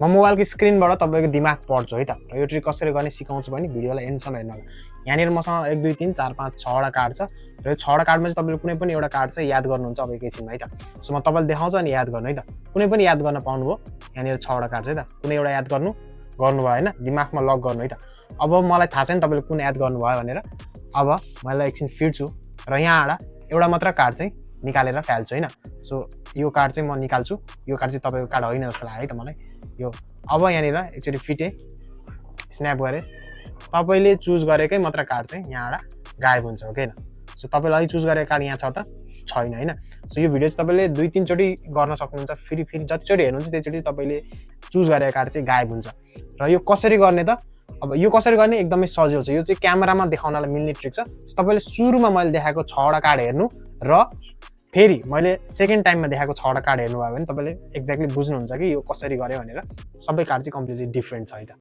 म मोबाइलको स्क्रिनबाट तपाईको दिमाग पढ्छु है त र यो ट्रिक कसरी गर्ने सिकाउँछु भने भिडियोलाई एन्डसम्म हेर्नु होला। यहाँनिर मसँग 1 2 3 4 5 6 वटा कार्ड छ र यो 6 वटा कार्डमा चाहिँ तपाईले कुनै पनि एउटा कार्ड चाहिँ याद गर्नुहुन्छ अब एकैछिनमा है त। सो म तपाईलाई देखाउँछु अनि याद गर्नु है त। कुनै पनि याद गर्न पाउनुभयो। यहाँनिर 6 वटा कार्ड छ है त। कुनै एउटा याद गर्नुभयो हैन, दिमागमा लक गर्नु है त। अब मलाई थाहा छैन तपाईले कुन याद गर्नुभयो भनेर। अब मैले एकछिन फिर्छु र यहाँबाट एउटा मात्र कार्ड चाहिँ निकालेर फाल्छु हैन। सो यो कार्ड चाहिँ म निकाल्छु। यो कार्ड चाहिँ तपाईको कार्ड होइन जस्तो लाग्यो है त मलाई। यो अब यहाँनिर एकचोटी फिटे स्न्याप गरे तपाईले चुज गरेकै मात्र कार्ड चाहिँ यहाँबाट गायब हुन्छ ओके हैन। सो तपाईले अहिले चुज गरेको कार्ड यहाँ छ त छैन हैन। सो यो भिडियो चाहिँ तपाईले 2 3 चोटी गर्न सक्नुहुन्छ। फेरि जति चोटी हेर्नुहुन्छ त्यतिचोटी तपाईले चुज गरेको कार्ड चाहिँ गायब हुन्छ। र यो कसरी गर्ने त? अब यो कसरी गर्ने एकदमै सजिलो छ। यो चाहिँ क्यामेरामा देखाउनलाई मिल्ने ट्रिक छ। तपाईले सुरुमा मैले देखाएको 6 वटा कार्ड हेर्नु र फेरि मैले सेकेन्ड टाइममा देखाएको 6 वटा कार्ड हेर्नु भयो भने तपाईले एक्ज्याक्टली बुझ्नुहुन्छ कि यो कसरी गरे भनेर। सबै कार्ड चाहिँ कम्प्लिटली डिफरेन्ट छ है त।